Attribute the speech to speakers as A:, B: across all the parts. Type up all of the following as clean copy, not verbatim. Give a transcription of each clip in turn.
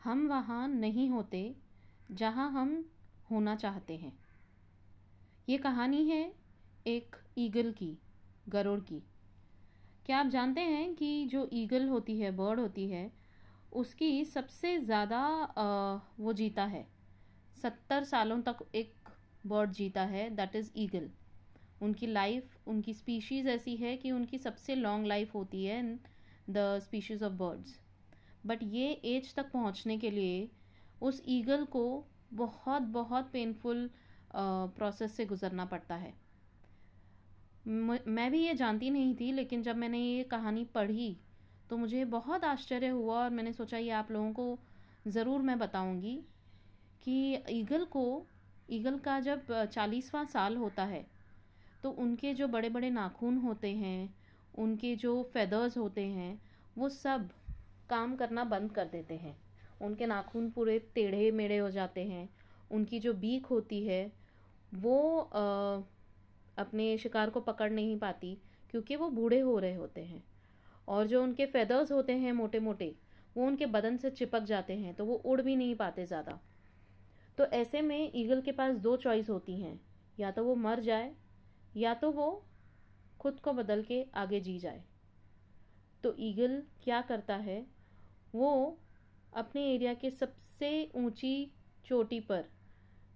A: हम वहाँ नहीं होते जहाँ हम होना चाहते हैं। ये कहानी है एक ईगल की, गरुड़ की। क्या आप जानते हैं कि जो ईगल होती है, बर्ड होती है, उसकी सबसे ज़्यादा वो जीता है, 70 सालों तक एक बर्ड जीता है, दैट इज़ ईगल। उनकी लाइफ, उनकी स्पीशीज़ ऐसी है कि उनकी सबसे लॉन्ग लाइफ होती है in the species of birds. But ये एज तक पहुंचने के लिए उस ईगल को बहुत बहुत पेनफुल प्रोसेस से गुजरना पड़ता है। मैं भी ये जानती नहीं थी, लेकिन जब मैंने ये कहानी पढ़ी तो मुझे बहुत आश्चर्य हुआ और मैंने सोचा ये आप लोगों को ज़रूर मैं बताऊंगी कि ईगल का जब 40वां साल होता है तो उनके जो बड़े बड़े नाखून होते हैं, उनके जो फेदर्स होते हैं, वो सब काम करना बंद कर देते हैं। उनके नाखून पूरे टेढ़े मेढ़े हो जाते हैं। उनकी जो बीक होती है वो अपने शिकार को पकड़ नहीं पाती क्योंकि वो बूढ़े हो रहे होते हैं। और जो उनके फेदर्स होते हैं मोटे मोटे, वो उनके बदन से चिपक जाते हैं, तो वो उड़ भी नहीं पाते ज़्यादा। तो ऐसे में ईगल के पास दो चॉइस होती हैं, या तो वो मर जाए या तो वो खुद को बदल के आगे जी जाए। तो ईगल क्या करता है, वो अपने एरिया के सबसे ऊंची चोटी पर,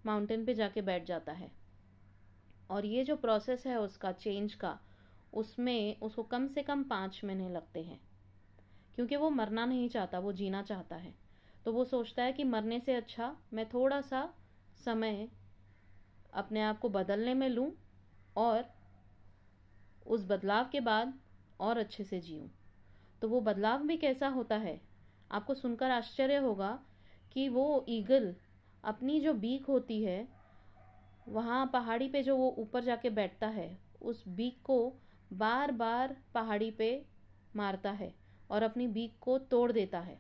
A: माउंटेन पे जाके बैठ जाता है। और ये जो प्रोसेस है उसका चेंज का, उसमें उसको कम से कम 5 महीने लगते हैं, क्योंकि वो मरना नहीं चाहता, वो जीना चाहता है। तो वो सोचता है कि मरने से अच्छा मैं थोड़ा सा समय अपने आप को बदलने में लूँ और उस बदलाव के बाद और अच्छे से जीऊँ। तो वो बदलाव भी कैसा होता है, आपको सुनकर आश्चर्य होगा कि वो ईगल अपनी जो बीक होती है, वहाँ पहाड़ी पे जो वो ऊपर जाके बैठता है, उस बीक को बार बार पहाड़ी पे मारता है और अपनी बीक को तोड़ देता है।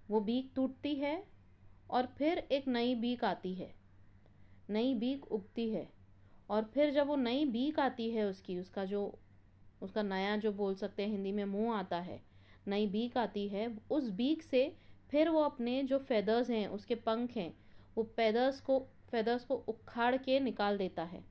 A: वो बीक टूटती है और फिर एक नई बीक आती है, नई बीक उगती है। और फिर जब वो नई बीक आती है उसका नया, जो बोल सकते हैं हिंदी में, मुंह आता है, नई बीक आती है, उस बीक से फिर वो अपने जो फेदर्स हैं, उसके पंख हैं, वो फेदर्स को उखाड़ के निकाल देता है।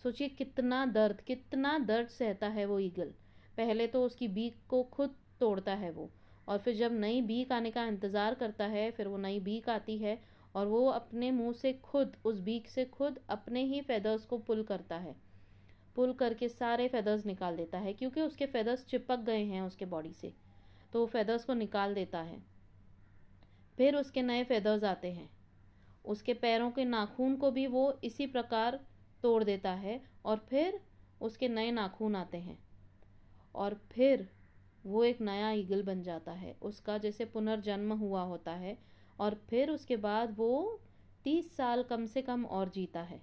A: सोचिए कितना दर्द सहता है वो ईगल। पहले तो उसकी बीक को खुद तोड़ता है वो, और फिर जब नई बीक आने का इंतज़ार करता है, फिर वो नई बीक आती है और वो अपने मुंह से खुद, उस बीक से खुद अपने ही फेदर्स को पुल करता है, पुल करके सारे फेदर्स निकाल देता है, क्योंकि उसके फेदर्स चिपक गए हैं उसके बॉडी से, तो वो फेदर्स को निकाल देता है। फिर उसके नए फेदर्स आते हैं, उसके पैरों के नाखून को भी वो इसी प्रकार तोड़ देता है और फिर उसके नए नाखून आते हैं और फिर वो एक नया ईगल बन जाता है, उसका जैसे पुनर्जन्म हुआ होता है। और फिर उसके बाद वो 30 साल कम से कम और जीता है।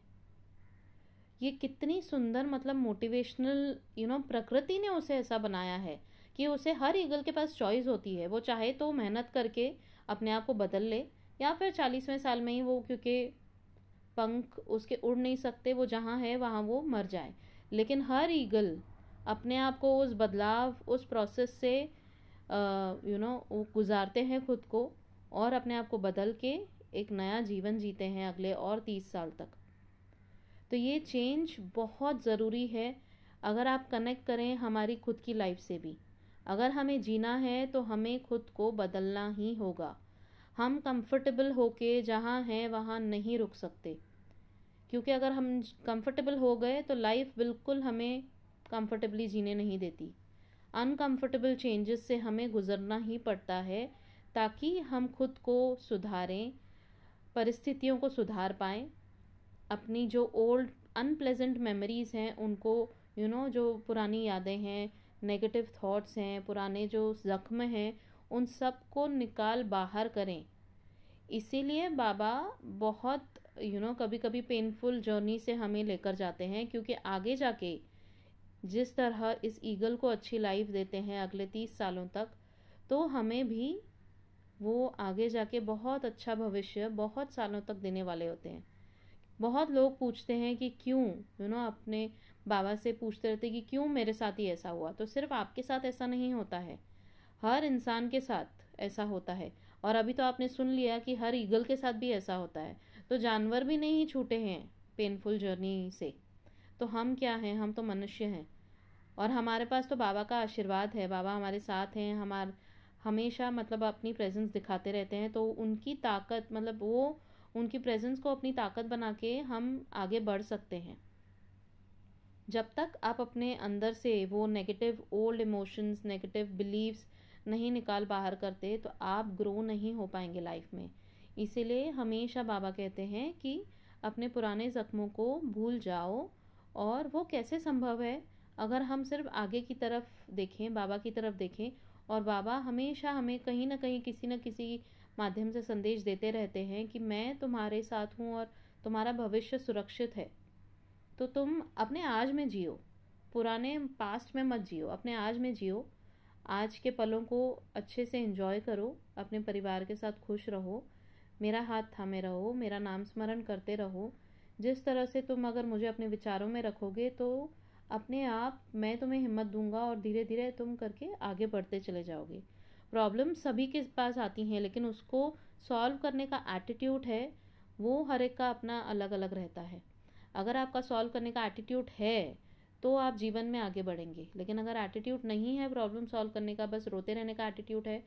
A: ये कितनी सुंदर, मतलब मोटिवेशनल, प्रकृति ने उसे ऐसा बनाया है कि उसे, हर ईगल के पास चॉइस होती है। वो चाहे तो मेहनत करके अपने आप को बदल ले, या फिर 40वें साल में ही वो, क्योंकि पंख उसके उड़ नहीं सकते, वो जहाँ है वहाँ वो मर जाए। लेकिन हर ईगल अपने आप को उस बदलाव, उस प्रोसेस से वो गुजारते हैं खुद को, और अपने आप को बदल के एक नया जीवन जीते हैं अगले और 30 साल तक। तो ये चेंज बहुत ज़रूरी है। अगर आप कनेक्ट करें हमारी खुद की लाइफ से भी, अगर हमें जीना है तो हमें खुद को बदलना ही होगा। हम कंफर्टेबल होके जहाँ हैं वहाँ नहीं रुक सकते, क्योंकि अगर हम कंफर्टेबल हो गए तो लाइफ बिल्कुल हमें कंफर्टेबली जीने नहीं देती। अनकंफर्टेबल चेंजेस से हमें गुजरना ही पड़ता है, ताकि हम खुद को सुधारें, परिस्थितियों को सुधार पाएँ, अपनी जो ओल्ड अनप्लेजेंट मेमोरीज़ हैं उनको, जो पुरानी यादें हैं, नेगेटिव थॉट्स हैं, पुराने जो ज़ख्म हैं, उन सब को निकाल बाहर करें। इसीलिए बाबा बहुत कभी कभी पेनफुल जर्नी से हमें लेकर जाते हैं, क्योंकि आगे जाके जिस तरह इस ईगल को अच्छी लाइफ देते हैं अगले 30 सालों तक, तो हमें भी वो आगे जाके बहुत अच्छा भविष्य बहुत सालों तक देने वाले होते हैं। बहुत लोग पूछते हैं कि क्यों, अपने बाबा से पूछते रहते कि क्यों मेरे साथ ही ऐसा हुआ। तो सिर्फ आपके साथ ऐसा नहीं होता है, हर इंसान के साथ ऐसा होता है। और अभी तो आपने सुन लिया कि हर ईगल के साथ भी ऐसा होता है। तो जानवर भी नहीं छूटे हैं पेनफुल जर्नी से, तो हम क्या हैं, हम तो मनुष्य हैं। और हमारे पास तो बाबा का आशीर्वाद है, बाबा हमारे साथ हैं, हमेशा मतलब अपनी प्रेजेंस दिखाते रहते हैं। तो उनकी ताकत मतलब वो उनकी प्रेजेंस को अपनी ताकत बना के हम आगे बढ़ सकते हैं। जब तक आप अपने अंदर से वो negative old emotions, negative beliefs नहीं निकाल बाहर करते, तो आप ग्रो नहीं हो पाएंगे लाइफ में। इसीलिए हमेशा बाबा कहते हैं कि अपने पुराने ज़ख्मों को भूल जाओ। और वो कैसे संभव है, अगर हम सिर्फ आगे की तरफ देखें, बाबा की तरफ देखें। और बाबा हमेशा हमें कहीं ना कहीं किसी न किसी माध्यम से संदेश देते रहते हैं कि मैं तुम्हारे साथ हूँ और तुम्हारा भविष्य सुरक्षित है। तो तुम अपने आज में जियो, पुराने पास्ट में मत जियो, अपने आज में जियो। आज के पलों को अच्छे से एंजॉय करो, अपने परिवार के साथ खुश रहो, मेरा हाथ थामे रहो, मेरा नाम स्मरण करते रहो। जिस तरह से तुम अगर मुझे अपने विचारों में रखोगे तो अपने आप मैं तुम्हें हिम्मत दूंगा और धीरे धीरे तुम करके आगे बढ़ते चले जाओगे। प्रॉब्लम सभी के पास आती हैं, लेकिन उसको सॉल्व करने का एटीट्यूड है वो हर एक का अपना अलग अलग रहता है। अगर आपका सॉल्व करने का एटीट्यूड है तो आप जीवन में आगे बढ़ेंगे, लेकिन अगर एटीट्यूड नहीं है प्रॉब्लम सॉल्व करने का, बस रोते रहने का एटीट्यूड है,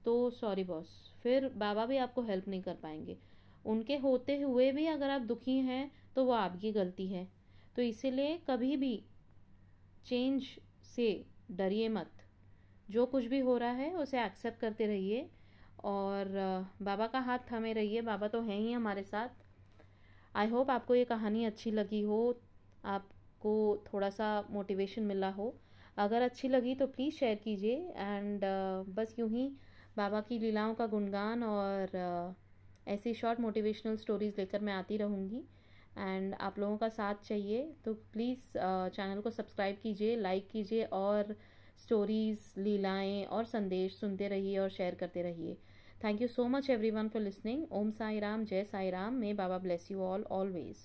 A: तो सॉरी बॉस, फिर बाबा भी आपको हेल्प नहीं कर पाएंगे। उनके होते हुए भी अगर आप दुखी हैं तो वो आपकी गलती है। तो इसीलिए कभी भी चेंज से डरिए मत। जो कुछ भी हो रहा है उसे एक्सेप्ट करते रहिए और बाबा का हाथ थामे रहिए। बाबा तो हैं ही हमारे साथ। आई होप आपको ये कहानी अच्छी लगी हो, आपको थोड़ा सा मोटिवेशन मिला हो। अगर अच्छी लगी तो प्लीज़ शेयर कीजिए। एंड बस यूं ही बाबा की लीलाओं का गुणगान और ऐसी शॉर्ट मोटिवेशनल स्टोरीज़ लेकर मैं आती रहूँगी। एंड आप लोगों का साथ चाहिए तो प्लीज़ चैनल को सब्सक्राइब कीजिए, लाइक कीजिए और स्टोरीज़, लीलाएं और संदेश सुनते रहिए और शेयर करते रहिए। Thank you so much everyone for listening. Om Sai Ram, Jai Sai Ram. May Baba bless you all always.